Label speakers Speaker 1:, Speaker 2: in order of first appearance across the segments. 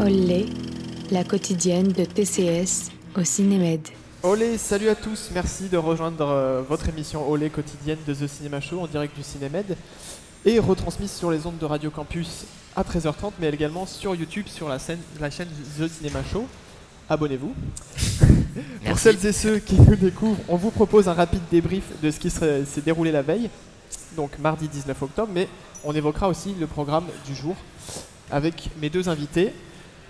Speaker 1: Olé, la quotidienne de TCS au Cinémed.
Speaker 2: Olé, salut à tous, merci de rejoindre votre émission Olé quotidienne de The Cinema Show en direct du Cinémed et retransmise sur les ondes de Radio Campus à 13h30 mais également sur YouTube sur la chaîne The Cinema Show. Abonnez-vous. Pour celles et ceux qui nous découvrent, on vous propose un rapide débrief de ce qui s'est déroulé la veille, donc mardi 19 octobre, mais on évoquera aussi le programme du jour avec mes deux invités.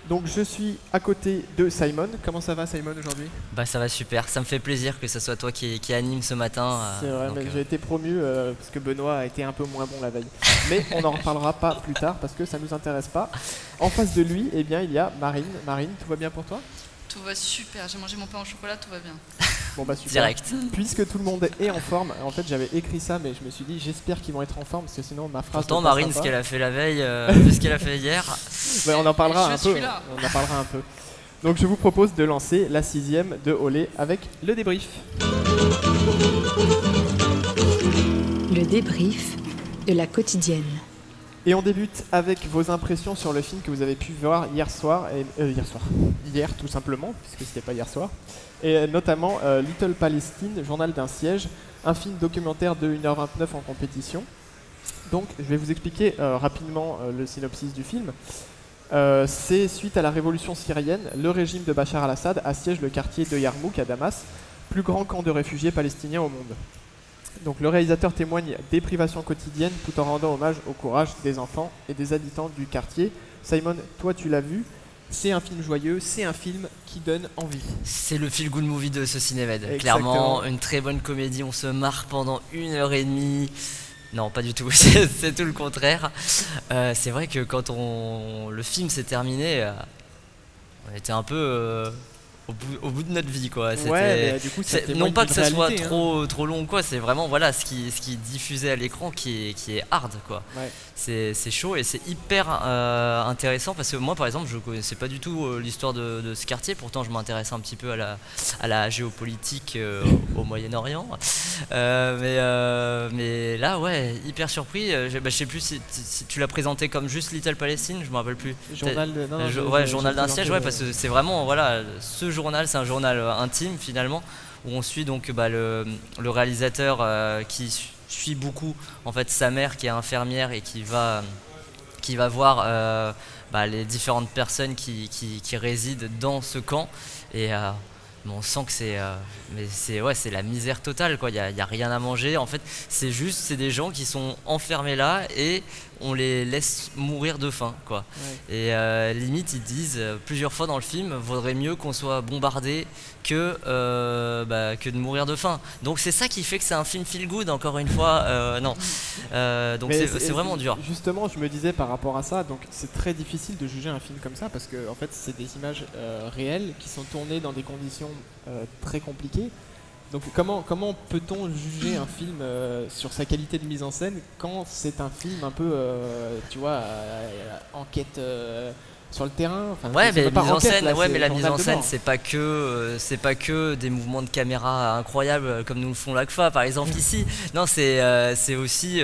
Speaker 2: Donc je suis à côté de Simon. Comment ça va Simon aujourd'hui ?
Speaker 3: Bah ça va super, ça me fait plaisir que ce soit toi qui anime ce matin.
Speaker 2: C'est vrai, mais j'ai été promu parce que Benoît a été un peu moins bon la veille. Mais on n'en reparlera pas plus tard parce que ça ne nous intéresse pas. En face de lui, eh bien, il y a Marine. Marine, tout va bien pour toi ?
Speaker 4: Tout va super, j'ai mangé mon pain au chocolat, tout va bien.
Speaker 2: Bon bah super.
Speaker 3: Direct.
Speaker 2: Puisque tout le monde est en forme, en fait j'avais écrit ça mais je me suis dit j'espère qu'ils vont être en forme parce que sinon ma phrase...
Speaker 3: Pourtant Marine, ce qu'elle a fait la veille, ce qu'elle a fait hier...
Speaker 2: Ouais, on en parlera un peu.
Speaker 4: Là.
Speaker 2: On en parlera un peu. Donc je vous propose de lancer la 6e de Olé avec le débrief.
Speaker 1: Le débrief de la quotidienne.
Speaker 2: Et on débute avec vos impressions sur le film que vous avez pu voir hier tout simplement, puisque c'était pas hier soir. Et notamment Little Palestine, Journal d'un siège, un film documentaire de 1h29 en compétition. Donc je vais vous expliquer rapidement le synopsis du film. C'est suite à la révolution syrienne, le régime de Bachar al-Assad assiège le quartier de Yarmouk à Damas, plus grand camp de réfugiés palestiniens au monde. Donc le réalisateur témoigne des privations quotidiennes tout en rendant hommage au courage des enfants et des habitants du quartier. Simon, toi tu l'as vu, c'est un film joyeux, c'est un film qui donne envie.
Speaker 3: C'est le feel good movie de ce Cinémed.
Speaker 2: Exactement.
Speaker 3: Clairement, une très bonne comédie, on se marre pendant 1h30. Non, pas du tout, c'est tout le contraire. C'est vrai que quand le film s'est terminé, on était un peu... Au bout de notre vie quoi.
Speaker 2: Ouais, mais du coup, ça
Speaker 3: non pas que ça soit
Speaker 2: réalité,
Speaker 3: trop long quoi, c'est vraiment voilà ce qui est diffusé à l'écran qui est hard quoi.
Speaker 2: Ouais.
Speaker 3: C'est chaud et c'est hyper intéressant parce que moi par exemple je connaissais pas du tout l'histoire de ce quartier, pourtant je m'intéresse un petit peu à la géopolitique au Moyen-Orient. Mais là ouais, hyper surpris. Je sais plus si tu l'as présenté comme juste Little Palestine, je me rappelle plus.
Speaker 2: Journal
Speaker 3: d'un siège, ouais, parce que c'est vraiment voilà ce journal, c'est un journal intime finalement où on suit donc le réalisateur qui suit beaucoup en fait sa mère qui est infirmière et qui va voir les différentes personnes qui résident dans ce camp et on sent que c'est la misère totale quoi. Il y a rien à manger en fait, c'est des gens qui sont enfermés là et on les laisse mourir de faim quoi. Ouais. Et limite ils disent plusieurs fois dans le film vaudrait mieux qu'on soit bombardé que de mourir de faim. Donc c'est ça qui fait que c'est un film feel good encore une fois. Donc c'est vraiment dur.
Speaker 2: Justement je me disais par rapport à ça, donc c'est très difficile de juger un film comme ça parce que en fait c'est des images réelles qui sont tournées dans des conditions très compliquées. Donc comment peut-on juger un film sur sa qualité de mise en scène quand c'est un film un peu enquête sur le terrain,
Speaker 3: ouais, mais la mise en scène c'est pas que des mouvements de caméra incroyables comme nous le font l'ACFA par exemple ici. Non, c'est aussi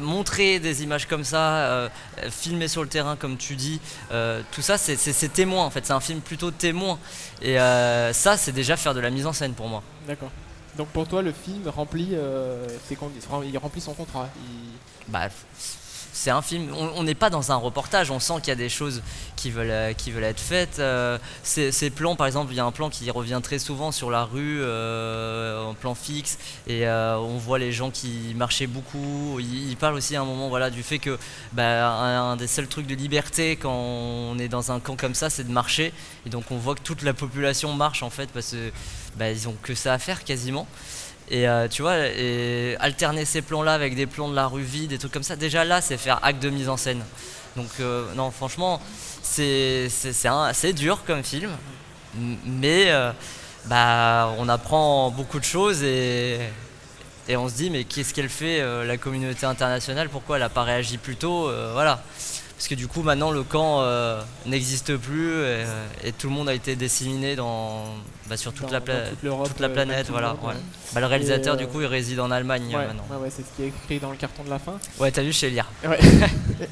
Speaker 3: montrer des images comme ça, filmer sur le terrain comme tu dis, tout ça c'est témoin en fait, c'est un film plutôt témoin et ça c'est déjà faire de la mise en scène pour moi.
Speaker 2: D'accord. Donc pour toi le film remplit il remplit son contrat.
Speaker 3: C'est un film, on n'est pas dans un reportage, on sent qu'il y a des choses qui veulent être faites. Ces plans, par exemple, il y a un plan qui revient très souvent sur la rue, en plan fixe, et on voit les gens qui marchaient beaucoup. Il parle aussi à un moment du fait que un des seuls trucs de liberté quand on est dans un camp comme ça, c'est de marcher. Et donc on voit que toute la population marche en fait parce que ils ont que ça à faire quasiment. Et tu vois, et alterner ces plans-là avec des plans de la rue vide, des trucs comme ça, déjà là, c'est faire acte de mise en scène. Donc non, franchement, c'est dur comme film, mais on apprend beaucoup de choses et on se dit mais qu'est-ce qu'elle fait la communauté internationale, pourquoi elle n'a pas réagi plus tôt, voilà. Parce que du coup maintenant le camp n'existe plus et tout le monde a été disséminé sur toute la planète. Voilà, ouais. Le réalisateur du coup il réside en Allemagne maintenant.
Speaker 2: Ouais, c'est ce qui est écrit dans le carton de la fin.
Speaker 3: Ouais, t'as vu, je sais lire.
Speaker 2: Ouais.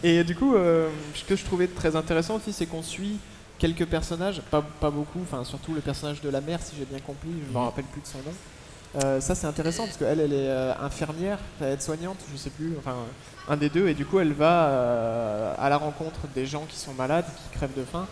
Speaker 2: Et du coup, ce que je trouvais très intéressant aussi, c'est qu'on suit quelques personnages, pas beaucoup, enfin surtout le personnage de la mère, si j'ai bien compris, je me rappelle plus de son nom. Ça c'est intéressant parce qu'elle elle est infirmière, aide-soignante, je sais plus, enfin un des deux, et du coup elle va à la rencontre des gens qui sont malades, qui crèvent de faim.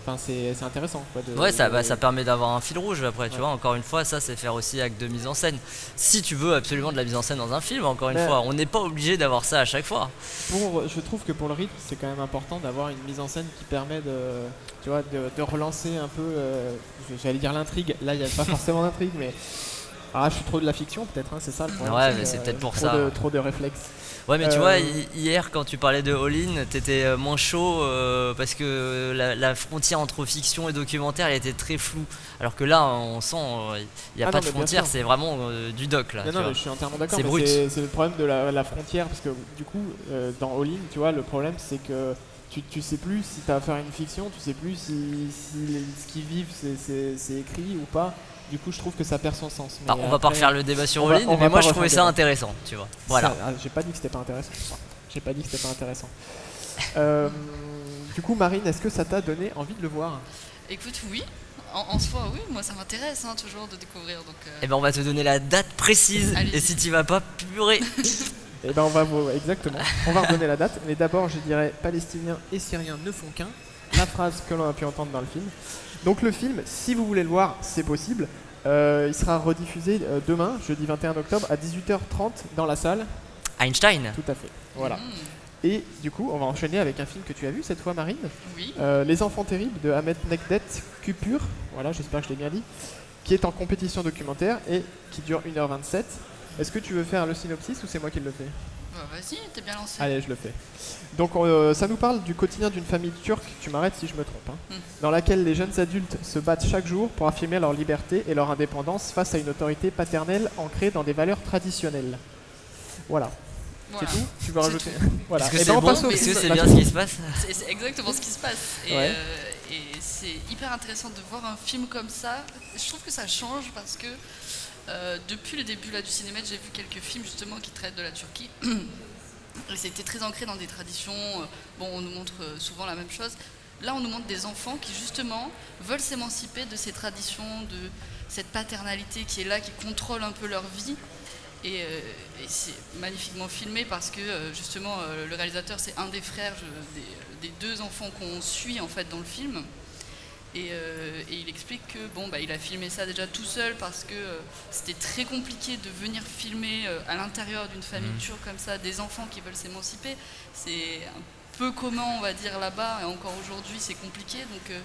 Speaker 2: Enfin c'est intéressant quoi,
Speaker 3: ça permet d'avoir un fil rouge après, tu vois, encore une fois, ça c'est faire aussi acte de mise en scène. Si tu veux absolument de la mise en scène dans un film, encore une fois, on n'est pas obligé d'avoir ça à chaque fois.
Speaker 2: Je trouve que pour le rythme, c'est quand même important d'avoir une mise en scène qui permet de relancer un peu, j'allais dire l'intrigue, là il n'y a pas forcément d'intrigue, mais je suis trop de la fiction peut-être, hein, c'est ça le problème.
Speaker 3: Ouais, mais c'est peut-être pour ça.
Speaker 2: Trop de réflexes.
Speaker 3: Ouais, mais tu vois, hier quand tu parlais de All In, t'étais moins chaud parce que la frontière entre fiction et documentaire elle était très floue. Alors que là, on sent il n'y a pas de frontière, c'est vraiment du doc là.
Speaker 2: Non, mais je suis entièrement d'accord.
Speaker 3: C'est brut.
Speaker 2: C'est le problème de la frontière parce que du coup, dans All In, tu vois, le problème c'est que tu sais plus si tu as affaire à une fiction, tu sais plus si ce qu'ils vivent c'est écrit ou pas. Du coup, je trouve que ça perd son sens. Mais
Speaker 3: on va pas refaire le débat sur All In, mais moi je trouvais ça intéressant, tu vois. Voilà.
Speaker 2: J'ai pas dit que c'était pas intéressant. Du coup, Marine, est-ce que ça t'a donné envie de le voir?
Speaker 4: Écoute, oui. En soi, oui, moi ça m'intéresse toujours de découvrir. Donc,
Speaker 3: Eh ben, on va te donner la date précise, et si tu vas pas, purée.
Speaker 2: Eh ben, exactement. On va redonner la date. Mais d'abord, je dirais Palestiniens et Syriens ne font qu'un. La phrase que l'on a pu entendre dans le film. Donc le film, si vous voulez le voir, c'est possible. Il sera rediffusé demain, jeudi 21 octobre, à 18h30 dans la salle
Speaker 3: Einstein.
Speaker 2: Tout à fait. Voilà. Et du coup, on va enchaîner avec un film que tu as vu cette fois, Marine.
Speaker 4: Oui.
Speaker 2: Les Enfants Terribles de Ahmet Nekdet Kupur. Voilà, j'espère que je l'ai bien dit. Qui est en compétition documentaire et qui dure 1h27. Est-ce que tu veux faire le synopsis ou c'est moi qui le fais?
Speaker 4: Vas-y, t'es bien lancé.
Speaker 2: Allez, je le fais. Donc ça nous parle du quotidien d'une famille turque, tu m'arrêtes si je me trompe, dans laquelle les jeunes adultes se battent chaque jour pour affirmer leur liberté et leur indépendance face à une autorité paternelle ancrée dans des valeurs traditionnelles. Voilà. C'est tout? Tu veux rajouter? Voilà.
Speaker 3: Est-ce que c'est bon? Est-ce que c'est bien ce qui se passe?
Speaker 4: C'est exactement ce qui se passe. Et c'est hyper intéressant de voir un film comme ça. Je trouve que ça change parce que depuis le début du cinéma, j'ai vu quelques films justement qui traitent de la Turquie. Et c'était très ancré dans des traditions. On nous montre souvent la même chose. Là, on nous montre des enfants qui justement veulent s'émanciper de ces traditions, de cette paternalité qui est là, qui contrôle un peu leur vie. Et c'est magnifiquement filmé parce que justement le réalisateur c'est un des frères des deux enfants qu'on suit en fait dans le film. Et il explique que il a filmé ça déjà tout seul parce que c'était très compliqué de venir filmer à l'intérieur d'une famille turque comme ça, des enfants qui veulent s'émanciper. C'est un peu commun, on va dire, là-bas, et encore aujourd'hui c'est compliqué. Donc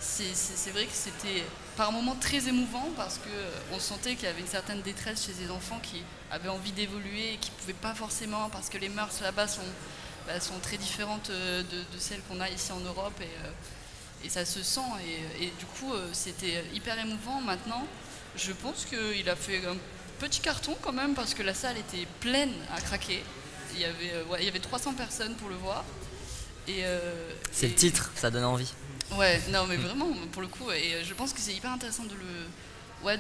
Speaker 4: c'est vrai que c'était par moments très émouvant parce qu'on sentait qu'il y avait une certaine détresse chez ces enfants qui avaient envie d'évoluer et qui ne pouvaient pas forcément parce que les mœurs là-bas sont très différentes de celles qu'on a ici en Europe. Et ça se sent, et du coup c'était hyper émouvant. Maintenant, je pense qu'il a fait un petit carton quand même parce que la salle était pleine à craquer. Il y avait 300 personnes pour le voir.
Speaker 3: C'est le titre, ça donne envie.
Speaker 4: Ouais, non mais vraiment, pour le coup, et je pense que c'est hyper intéressant de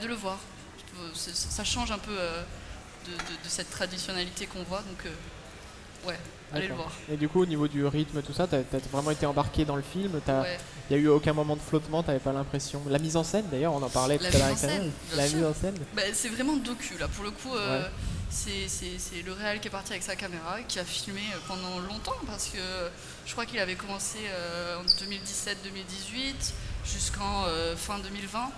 Speaker 4: le voir. Ça change un peu de cette traditionnalité qu'on voit, donc ouais. Allez le voir.
Speaker 2: Et du coup, au niveau du rythme, tout ça, t'as vraiment été embarqué dans le film. Il n'y a eu aucun moment de flottement, t'avais pas l'impression. La mise en scène, d'ailleurs, on en parlait tout à l'heure. La mise en scène.
Speaker 4: C'est vraiment docu là. Pour le coup, c'est le réal qui est parti avec sa caméra, qui a filmé pendant longtemps parce que je crois qu'il avait commencé en 2017-2018 jusqu'en fin 2020.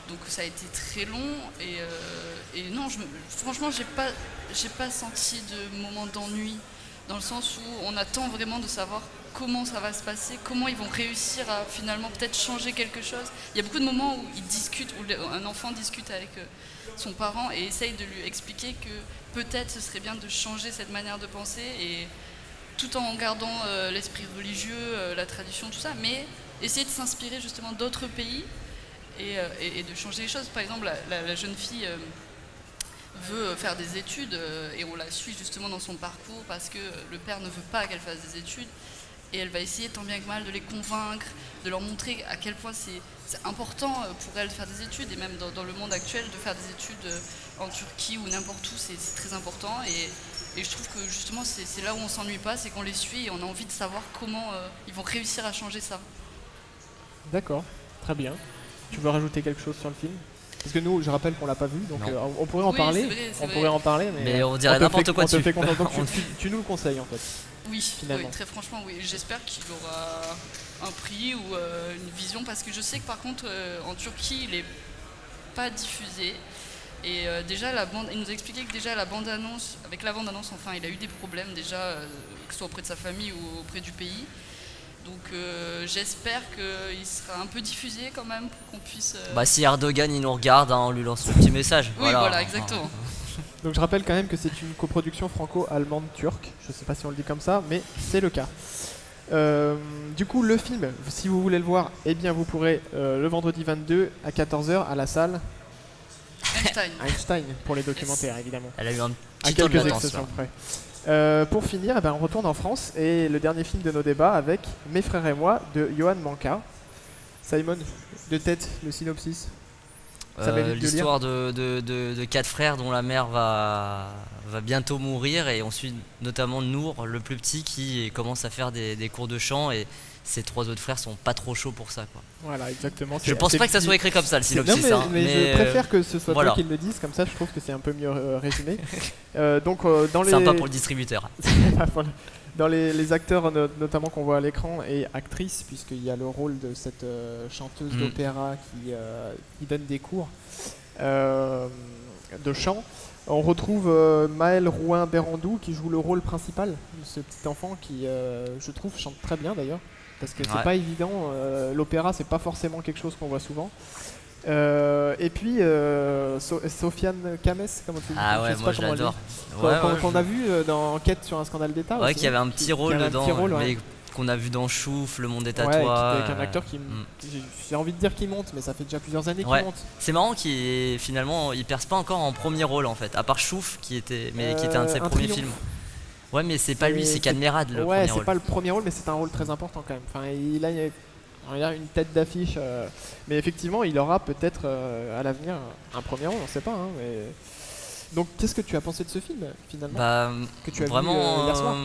Speaker 4: Donc ça a été très long et non, franchement, j'ai pas senti de moment d'ennui. Dans le sens où on attend vraiment de savoir comment ça va se passer, comment ils vont réussir à finalement peut-être changer quelque chose. Il y a beaucoup de moments où ils discutent, où un enfant discute avec son parent et essaye de lui expliquer que peut-être ce serait bien de changer cette manière de penser, et tout en gardant l'esprit religieux, la tradition, tout ça, mais essayer de s'inspirer justement d'autres pays et de changer les choses. Par exemple, la jeune fille veut faire des études et on la suit justement dans son parcours parce que le père ne veut pas qu'elle fasse des études, et elle va essayer tant bien que mal de les convaincre, de leur montrer à quel point c'est important pour elles de faire des études, et même dans le monde actuel de faire des études en Turquie ou n'importe où, c'est très important. Et je trouve que justement c'est là où on s'ennuie pas, c'est qu'on les suit et on a envie de savoir comment ils vont réussir à changer ça.
Speaker 2: D'accord, très bien. Tu veux rajouter quelque chose sur le film? Parce que nous, je rappelle qu'on l'a pas vu, donc on pourrait en parler.
Speaker 4: C'est vrai.
Speaker 2: Pourrait en parler, mais
Speaker 3: on dirait n'importe quoi dessus.
Speaker 2: Donc tu nous le conseilles en fait.
Speaker 4: Oui, très franchement, oui. J'espère qu'il aura un prix ou une vision, parce que je sais que par contre en Turquie il est pas diffusé. Et déjà il nous a expliqué que déjà avec la bande-annonce, enfin il a eu des problèmes déjà, que ce soit auprès de sa famille ou auprès du pays. Donc j'espère qu'il sera un peu diffusé quand même pour qu'on puisse...
Speaker 3: Si Erdogan il nous regarde, on lui lance un petit message.
Speaker 4: Oui, voilà, exactement.
Speaker 2: Donc je rappelle quand même que c'est une coproduction franco-allemande turque, je sais pas si on le dit comme ça, mais c'est le cas. Du coup le film, si vous voulez le voir, eh bien vous pourrez le vendredi 22 à 14 h à la salle Einstein pour les documentaires évidemment.
Speaker 3: Elle a eu un
Speaker 2: à
Speaker 3: petit temps de
Speaker 2: quelques
Speaker 3: latence,
Speaker 2: exceptions près. Pour finir, on retourne en France et le dernier film de nos débats avec Mes frères et moi de Johan Manca. Simon, de tête, le synopsis.
Speaker 3: L'histoire de 4 frères dont la mère va bientôt mourir, et on suit notamment Nour, le plus petit, qui commence à faire des cours de chant, et ses 3 autres frères sont pas trop chauds pour ça, quoi.
Speaker 2: Voilà, exactement.
Speaker 3: Je pense pas que ça soit écrit comme ça, le synopsis.
Speaker 2: Mais je préfère que ce soit toi qui le dise, comme ça je trouve que c'est un peu mieux résumé.
Speaker 3: Sympa pour le distributeur.
Speaker 2: Dans les acteurs notamment qu'on voit à l'écran, et actrices, puisqu'il y a le rôle de cette chanteuse d'opéra qui donne des cours de chant, on retrouve Maël Rouin-Bérandou qui joue le rôle principal de ce petit enfant qui, je trouve, chante très bien d'ailleurs, parce que c'est pas évident, l'opéra c'est pas forcément quelque chose qu'on voit souvent. Et puis Sofiane Kames, comment tu dis?
Speaker 3: Ah ouais, moi je l'adore.
Speaker 2: Qu'on a vu dans Enquête sur un scandale d'État.
Speaker 3: Ouais, qui avait un petit rôle dedans, mais qu'on a vu dans Chouf, Le Monde est à toi.
Speaker 2: Avec un acteur qui, j'ai envie de dire qu'il monte, mais ça fait déjà plusieurs années qu'il monte.
Speaker 3: C'est marrant qu'il finalement il perce pas encore en premier rôle en fait, à part Chouf qui était un de ses premiers films. Ouais, mais c'est pas lui, c'est Cadmerade le premier rôle.
Speaker 2: Ouais, c'est pas le premier rôle, mais c'est un rôle très important quand même. Enfin, il a une tête d'affiche, mais effectivement, il aura peut-être à l'avenir un premier rôle, on sait pas. Hein, mais... Donc, qu'est-ce que tu as pensé de ce film finalement, que tu as
Speaker 3: vraiment,
Speaker 2: vu hier soir?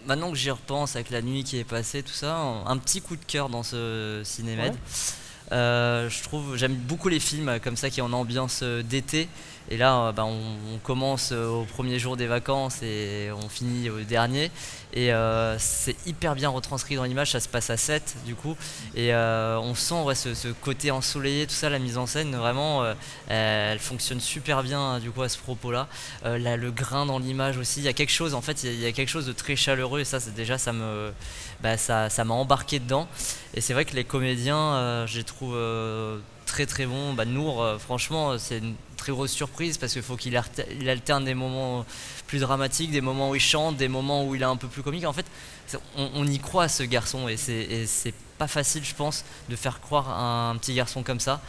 Speaker 3: Maintenant que j'y repense, avec la nuit qui est passée, tout ça, un petit coup de cœur dans ce cinémed. J'aime beaucoup les films comme ça qui ont en ambiance d'été. Et là, on commence au premier jour des vacances et on finit au dernier. Et c'est hyper bien retranscrit dans l'image, ça se passe à 7 du coup. Et on sent ce côté ensoleillé, tout ça, la mise en scène, vraiment, elle fonctionne super bien du coup à ce propos-là. Le grain dans l'image aussi, il y a quelque chose, en fait, il y a quelque chose de très chaleureux, et ça, déjà, ça m'a embarqué dedans. Et c'est vrai que les comédiens, je les trouve très très bons. Nour, franchement, c'est une très grosse surprise parce qu'il faut qu'il alterne des moments plus dramatiques, des moments où il chante, des moments où il est un peu plus comique. En fait, on y croit à ce garçon, et c'est pas facile, je pense, de faire croire à un petit garçon comme ça.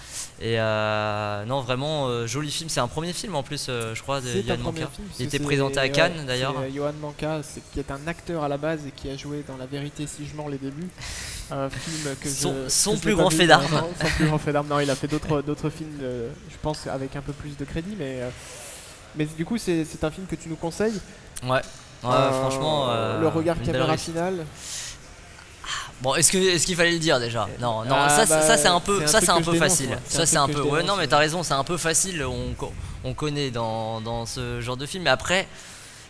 Speaker 3: Et non, vraiment, joli film. C'est un premier film en plus, je crois, de Johan Manca. Il était présenté à Cannes d'ailleurs.
Speaker 2: Johan Manca, qui est un acteur à la base et qui a joué dans La Vérité si je mens les débuts. Un film que
Speaker 3: son plus grand fait d'armes.
Speaker 2: Son plus grand fait d'armes. Non, il a fait d'autres films, je pense, avec un peu plus de crédit, mais du coup, c'est un film que tu nous conseilles.
Speaker 3: Ouais, franchement.
Speaker 2: Le regard caméra final.
Speaker 3: Bon, est-ce qu'il fallait le dire déjà? Non, ça c'est un peu facile. Ça c'est un peu. Ouais, non, mais t'as raison, c'est un peu facile. On connaît dans ce genre de film, mais après.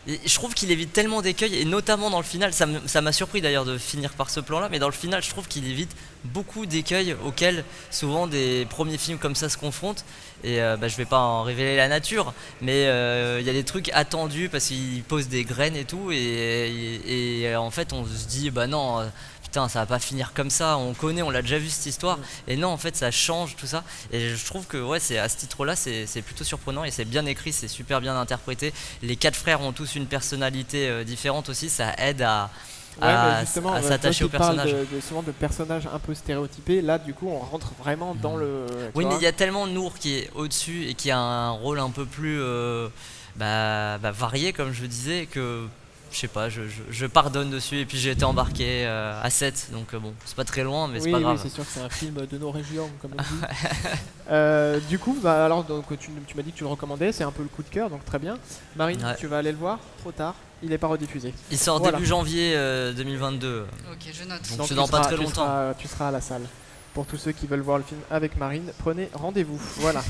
Speaker 3: Je trouve qu'il évite tellement d'écueils, et notamment dans le final, ça m'a surpris d'ailleurs de finir par ce plan là, mais dans le final je trouve qu'il évite beaucoup d'écueils auxquels souvent des premiers films comme ça se confrontent. Et je vais pas en révéler la nature, mais il y a des trucs attendus parce qu'il pose des graines et tout, et en fait on se dit non, putain, ça va pas finir comme ça, on connaît, on l'a déjà vu cette histoire. Et non, en fait ça change tout ça, et je trouve que c'est à ce titre là c'est plutôt surprenant, et c'est bien écrit, c'est super bien interprété. Les 4 frères ont tous une personnalité différente aussi, ça aide à s'attacher au personnage.
Speaker 2: Souvent de personnages un peu stéréotypés, là du coup on rentre vraiment dans le...
Speaker 3: Oui, mais il y a tellement Nour qui est au-dessus et qui a un rôle un peu plus varié, comme je disais, que je sais pas, je pardonne dessus et puis j'ai été embarqué à 7, donc bon, c'est pas très loin, mais c'est pas grave.
Speaker 2: Oui, c'est sûr que c'est un film de nos régions, comme on dit. Du coup, bah, alors donc, tu m'as dit que tu le recommandais, c'est un peu le coup de cœur, donc très bien. Marine,
Speaker 3: Ouais.
Speaker 2: tu vas aller le voir? Trop tard, il n'est pas rediffusé.
Speaker 3: Il sort
Speaker 2: Voilà.
Speaker 3: début janvier 2022.
Speaker 4: Ok, je note.
Speaker 3: Donc c'est dans pas très longtemps.
Speaker 2: Tu seras à la salle. Pour tous ceux qui veulent voir le film avec Marine, prenez rendez-vous. Voilà.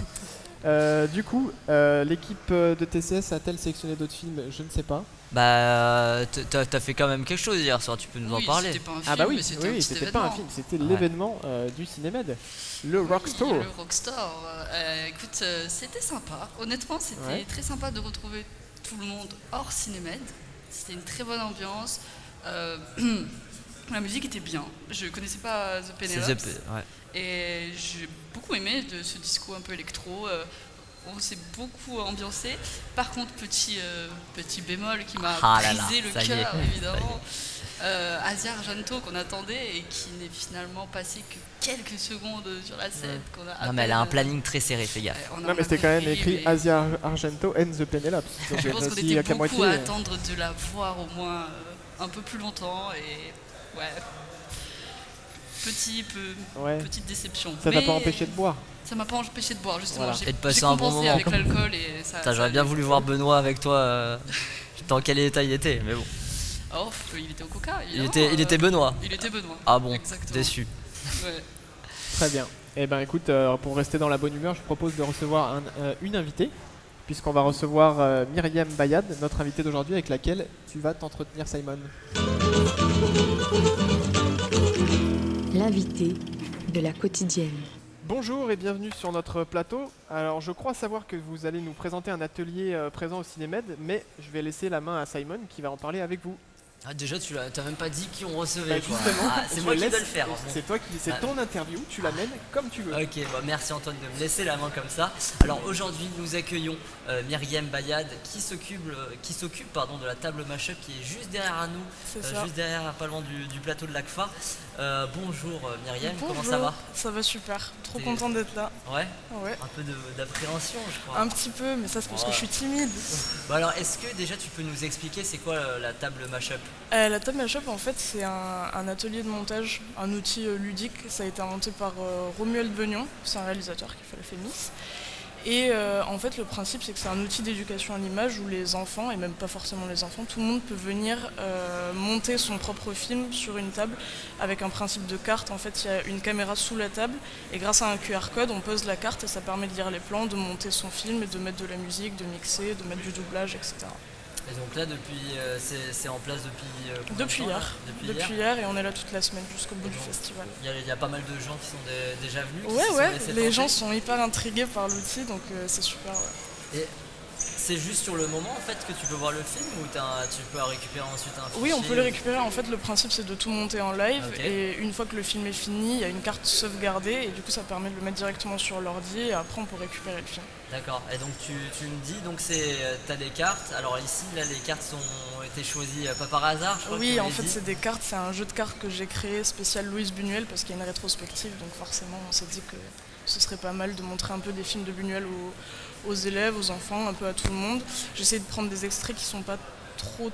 Speaker 2: Du coup, l'équipe de TCS a-t-elle sélectionné d'autres films? Je ne sais pas.
Speaker 3: Bah, t'as fait quand même quelque chose hier soir, tu peux nous en
Speaker 4: Oui,
Speaker 3: parler.
Speaker 4: c'était pas un film,
Speaker 2: Ah bah oui,
Speaker 4: mais c'était un petit
Speaker 2: c'était pas un
Speaker 4: événement.
Speaker 2: film, c'était
Speaker 3: Ouais.
Speaker 2: l'événement du Cinémed, le Rockstore.
Speaker 4: Le Rockstore. Écoute, c'était sympa. Honnêtement, c'était
Speaker 2: Ouais.
Speaker 4: très sympa de retrouver tout le monde hors Cinémed. C'était une très bonne ambiance. La musique était bien. Je connaissais pas The
Speaker 3: C'est
Speaker 4: Penelopes.
Speaker 3: ouais.
Speaker 4: Et j'ai beaucoup aimé de ce disco un peu électro. On s'est beaucoup ambiancé. Par contre, petit bémol qui m'a
Speaker 3: Ah là là,
Speaker 4: brisé le
Speaker 3: ça y est.
Speaker 4: cœur, évidemment. Asia Argento qu'on attendait et qui n'est finalement passé que quelques secondes sur la scène. Qu'on a
Speaker 3: Non mais elle a un planning très serré, fais gaffe.
Speaker 2: Non mais c'était quand même écrit Asia Argento and the Penelopes. Donc
Speaker 4: Je pense qu'on
Speaker 2: aussi
Speaker 4: était
Speaker 2: qu'à
Speaker 4: beaucoup
Speaker 2: moitié.
Speaker 4: à attendre de la voir au moins un peu plus longtemps et ouais.
Speaker 2: Ouais.
Speaker 4: Petite déception.
Speaker 2: Ça t'a
Speaker 4: Mais
Speaker 2: pas empêché de boire.
Speaker 4: Ça m'a pas empêché de boire justement.
Speaker 2: Voilà.
Speaker 3: Et de passer
Speaker 4: J'ai
Speaker 3: un bon
Speaker 4: compensé
Speaker 3: moment.
Speaker 4: avec l'alcool et ça.
Speaker 3: Putain,
Speaker 4: ça
Speaker 3: j'aurais bien
Speaker 4: allait.
Speaker 3: voulu voir Benoît avec toi dans quel état il était, mais bon.
Speaker 4: Oh, il était au coca.
Speaker 3: Il
Speaker 4: évidemment,
Speaker 3: était Benoît.
Speaker 4: Il était Benoît.
Speaker 3: Ah bon,
Speaker 4: Exactement.
Speaker 3: déçu.
Speaker 4: Ouais.
Speaker 2: Très bien. Eh ben écoute, pour rester dans la bonne humeur, je propose de recevoir une invitée, puisqu'on va recevoir Myriam Bayad, notre invitée d'aujourd'hui, avec laquelle tu vas t'entretenir, Simon.
Speaker 1: L'invité de la quotidienne.
Speaker 2: Bonjour et bienvenue sur notre plateau. Alors je crois savoir que vous allez nous présenter un atelier présent au Cinémed, mais je vais laisser la main à Simon qui va en parler avec vous.
Speaker 3: Ah déjà t'as même pas dit qui on recevait
Speaker 2: Bah,
Speaker 3: quoi.
Speaker 2: justement,
Speaker 3: Ah, c'est
Speaker 2: je
Speaker 3: moi qui
Speaker 2: laisse-
Speaker 3: dois le faire.
Speaker 2: C'est toi qui, c'est
Speaker 3: Ah.
Speaker 2: ton interview, tu l'amènes comme tu veux.
Speaker 3: Ok, bah merci Antoine de me laisser la main comme ça. Alors aujourd'hui nous accueillons Myriam Bayad qui s'occupe de la table Mashup qui est juste derrière nous,
Speaker 5: C'est ça.
Speaker 3: juste derrière pas loin du plateau de l'ACFA. Bonjour Myriam,
Speaker 5: Bonjour,
Speaker 3: comment ça va?
Speaker 5: Ça va super, trop
Speaker 3: T'es-
Speaker 5: contente d'être là.
Speaker 3: Ouais,
Speaker 5: Ouais.
Speaker 3: un peu d'appréhension je crois.
Speaker 5: Un petit peu, mais ça c'est parce que je suis timide.
Speaker 3: Bah alors est-ce que déjà tu peux nous expliquer c'est quoi la table Mashup?
Speaker 5: La table Mashup en fait c'est un atelier de montage, un outil ludique. Ça a été inventé par Romuald Beugnon, c'est un réalisateur qui fait la Fémis. Et en fait le principe c'est que c'est un outil d'éducation à l'image où les enfants, et même pas forcément les enfants, tout le monde peut venir monter son propre film sur une table avec un principe de carte. En fait il y a une caméra sous la table et grâce à un QR code on pose la carte et ça permet de lire les plans, de monter son film et de mettre de la musique, de mixer, de mettre du doublage, etc.
Speaker 3: Et donc là c'est en place depuis combien de
Speaker 5: Depuis
Speaker 3: temps, là
Speaker 5: hier.
Speaker 3: Depuis hier.
Speaker 5: Hier et on est là toute la semaine jusqu'au bout
Speaker 3: Et
Speaker 5: du
Speaker 3: donc,
Speaker 5: festival.
Speaker 3: Il y a pas mal de gens qui sont déjà venus. qui
Speaker 5: Ouais,
Speaker 3: se sont
Speaker 5: ouais,
Speaker 3: laissés
Speaker 5: les
Speaker 3: tenter.
Speaker 5: gens sont hyper intrigués par l'outil donc c'est super. Ouais.
Speaker 3: Et c'est juste sur le moment en fait que tu peux voir le film ou tu peux récupérer ensuite un fichier?
Speaker 5: Oui, on peut le récupérer. En fait, le principe c'est de tout monter en live
Speaker 3: Ok.
Speaker 5: et une fois que le film est fini, il y a une carte sauvegardée et du coup ça permet de le mettre directement sur l'ordi et après on peut récupérer le film.
Speaker 3: D'accord. Et donc tu me dis donc t'as des cartes. Alors ici là les cartes ont été choisies pas par hasard. Je crois que
Speaker 5: Oui,
Speaker 3: tu
Speaker 5: en
Speaker 3: m'avais
Speaker 5: fait
Speaker 3: dit.
Speaker 5: c'est des cartes, c'est un jeu de cartes que j'ai créé spécial Louise Buñuel parce qu'il y a une rétrospective donc forcément on s'est dit que ce serait pas mal de montrer un peu des films de Buñuel aux élèves, aux enfants, un peu à tout le monde. J'essaie de prendre des extraits qui sont pas trop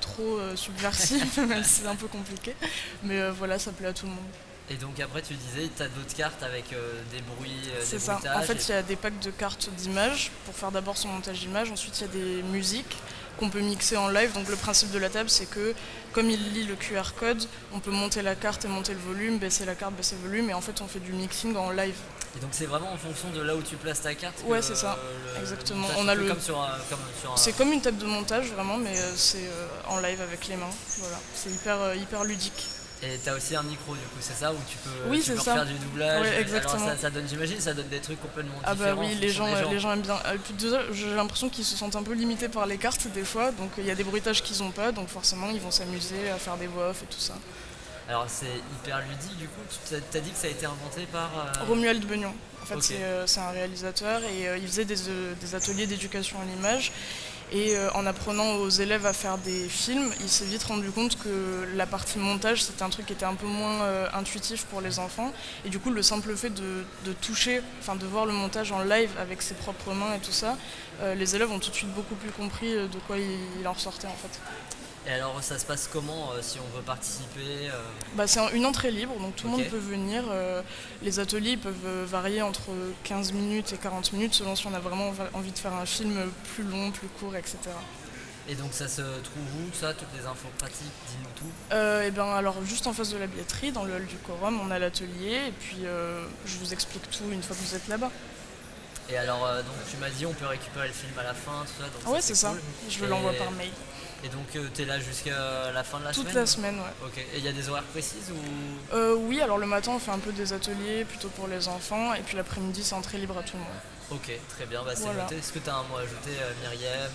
Speaker 5: subversifs même si c'est un peu compliqué mais voilà ça plaît à tout le monde.
Speaker 3: Et donc après tu disais tu as d'autres cartes avec des bruits,
Speaker 5: C'est
Speaker 3: des
Speaker 5: ça.
Speaker 3: bruitages.
Speaker 5: En fait, il y a des packs de cartes d'images pour faire d'abord son montage d'images. Ensuite, il y a des musiques qu'on peut mixer en live. Donc, le principe de la table, c'est que comme il lit le QR code, on peut monter la carte et monter le volume, baisser la carte, baisser le volume. Et en fait, on fait du mixing en live.
Speaker 3: Et donc c'est vraiment en fonction de là où tu places ta carte.
Speaker 5: Ouais, c'est ça. Exactement. On a le-
Speaker 3: comme sur un.
Speaker 5: C'est comme une table de montage, vraiment, mais c'est en live avec les mains. Voilà. C'est hyper ludique.
Speaker 3: Et t'as aussi un micro du coup, c'est ça où tu peux,
Speaker 5: Oui,
Speaker 3: tu
Speaker 5: c'est
Speaker 3: peux
Speaker 5: ça.
Speaker 3: faire du doublage.
Speaker 5: Ouais,
Speaker 3: Alors
Speaker 5: exactement.
Speaker 3: ça donne, j'imagine, ça donne des trucs complètement
Speaker 5: Ah
Speaker 3: différents.
Speaker 5: bah oui,
Speaker 3: en
Speaker 5: les
Speaker 3: fonction
Speaker 5: gens,
Speaker 3: des
Speaker 5: les gens aiment bien. Et puis déjà, j'ai l'impression qu'ils se sentent un peu limités par les cartes des fois, donc il y a des bruitages qu'ils n'ont pas, donc forcément ils vont s'amuser à faire des voix off et tout ça.
Speaker 3: Alors c'est hyper ludique du coup, t'as dit que ça a été inventé par...
Speaker 5: Romuald Beugnon, en fait
Speaker 3: Ok.
Speaker 5: c'est un réalisateur et il faisait des ateliers d'éducation à l'image. Et en apprenant aux élèves à faire des films, il s'est vite rendu compte que la partie montage, c'était un truc qui était un peu moins intuitif pour les enfants. Et du coup, le simple fait de toucher, enfin de voir le montage en live avec ses propres mains et tout ça, les élèves ont tout de suite beaucoup plus compris de quoi il en ressortait en fait.
Speaker 3: Et alors ça se passe comment si on veut participer
Speaker 5: Bah, c'est une entrée libre, donc tout le
Speaker 3: Ok.
Speaker 5: monde peut venir. Les ateliers peuvent varier entre 15 minutes et 40 minutes selon si on a vraiment envie de faire un film plus long, plus court, etc.
Speaker 3: Et donc ça se trouve où ça, toutes les infos pratiques, dis-nous tout.
Speaker 5: Et ben alors juste en face de la billetterie, dans le hall du quorum, on a l'atelier et puis je vous explique tout une fois que vous êtes là-bas.
Speaker 3: Et alors donc tu m'as dit on peut récupérer le film à la fin, tout ça, donc
Speaker 5: Ah ouais, c'est ça.
Speaker 3: cool.
Speaker 5: Je
Speaker 3: Et-
Speaker 5: l'envoie par mail.
Speaker 3: Et donc t'es là jusqu'à la fin de la
Speaker 5: Toute
Speaker 3: semaine
Speaker 5: la semaine, ouais.
Speaker 3: Ok, et il y a des horaires précises ou...
Speaker 5: Oui, alors le matin on fait un peu des ateliers plutôt pour les enfants et puis l'après-midi c'est entrée libre à tout le monde.
Speaker 3: Ok, très bien, bah, c'est
Speaker 5: Voilà.
Speaker 3: noté. Est-ce que tu as un mot à ajouter, Myriam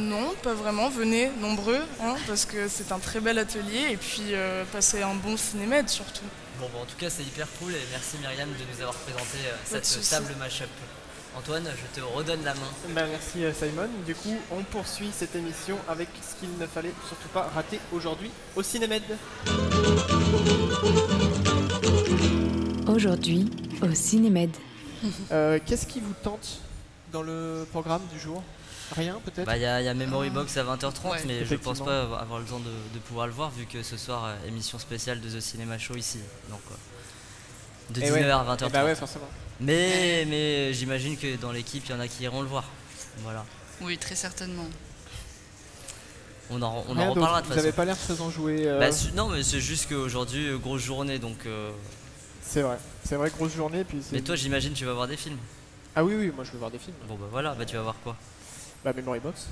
Speaker 5: Non, pas vraiment, venez nombreux, hein, parce que c'est un très bel atelier et puis passez un bon cinémède surtout.
Speaker 3: Bon, en tout cas, c'est hyper cool et merci Myriam de nous avoir présenté
Speaker 5: Pas de
Speaker 3: cette
Speaker 5: soucis.
Speaker 3: table mashup. Antoine, je te redonne la main.
Speaker 2: Bah, merci Simon. Du coup, on poursuit cette émission avec ce qu'il ne fallait surtout pas rater aujourd'hui au Cinémed.
Speaker 1: Aujourd'hui, au Cinémed.
Speaker 2: Qu'est-ce qui vous tente dans le programme du jour? Rien peut-être?
Speaker 3: Bah, il y a Memory Box à 20h30,
Speaker 4: Ouais.
Speaker 3: mais je pense
Speaker 2: Effectivement.
Speaker 3: pas avoir le temps de pouvoir le voir vu que ce soir, émission spéciale de The Cinema Show ici. Donc, de 19h
Speaker 2: Eh ouais.
Speaker 3: à 20h30.
Speaker 2: Eh bah ouais, forcément.
Speaker 3: Mais j'imagine que dans l'équipe, il y en a qui iront le voir. Voilà.
Speaker 4: Oui, très certainement.
Speaker 3: On en
Speaker 2: Rien d'autre.
Speaker 3: reparlera de
Speaker 2: Vous
Speaker 3: toute
Speaker 2: avez
Speaker 3: façon.
Speaker 2: pas l'air très enjoué.
Speaker 3: Bah, non, mais c'est juste qu'aujourd'hui, grosse journée, donc...
Speaker 2: C'est vrai, grosse journée. Puis c'est-
Speaker 3: Mais toi, j'imagine tu vas voir des films.
Speaker 2: Ah oui, oui, moi je veux voir des films.
Speaker 3: Bon bah voilà, bah tu vas voir quoi?
Speaker 2: Bah, Memory Box.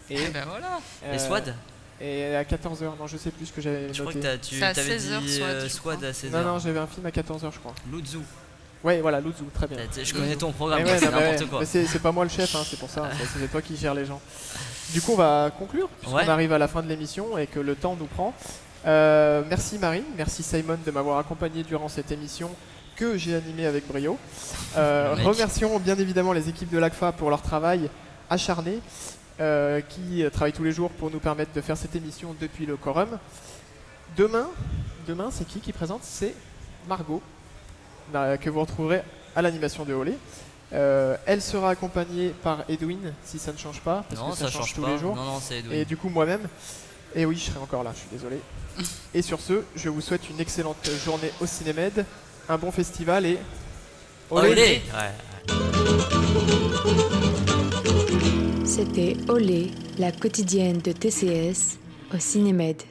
Speaker 4: Et ben voilà.
Speaker 3: Et SWAD?
Speaker 2: Et à 14h, non, je sais plus ce que j'avais
Speaker 3: Je crois que
Speaker 2: noté.
Speaker 3: tu
Speaker 4: C'est à
Speaker 3: t'avais
Speaker 4: 16h,
Speaker 3: dit
Speaker 4: SWAD, je
Speaker 3: SWAD
Speaker 4: crois.
Speaker 3: à 16h.
Speaker 2: Non, non, j'avais un film à 14h, je crois.
Speaker 3: Luzu.
Speaker 2: Ouais, voilà, Luzu, très bien.
Speaker 3: Je connais ton programme,
Speaker 2: Eh ouais,
Speaker 3: c'est
Speaker 2: non, mais
Speaker 3: n'importe
Speaker 2: ouais.
Speaker 3: quoi.
Speaker 2: Mais c'est pas moi le chef, hein, c'est pour ça. C'est toi qui gères les gens. Du coup, on va conclure, puisqu'on
Speaker 3: Ouais.
Speaker 2: arrive à la fin de l'émission et que le temps nous prend. Merci Marine, merci Simon de m'avoir accompagné durant cette émission que j'ai animée avec brio.
Speaker 3: Le mec.
Speaker 2: Remercions bien évidemment les équipes de l'ACFA pour leur travail acharné, qui travaillent tous les jours pour nous permettre de faire cette émission depuis le quorum. Demain c'est qui présente? C'est Margot, que vous retrouverez à l'animation de Olé. Elle sera accompagnée par Edwin, si ça ne change pas, parce
Speaker 3: Non,
Speaker 2: que ça, change tous
Speaker 3: pas.
Speaker 2: les jours.
Speaker 3: Non, c'est Edwin.
Speaker 2: Et du coup, moi-même. Et oui, je serai encore là, je suis désolé. Et sur ce, je vous souhaite une excellente journée au Cinémed, un bon festival et...
Speaker 3: Olé Ouais.
Speaker 1: C'était Olé, la quotidienne de TCS, au Cinémed.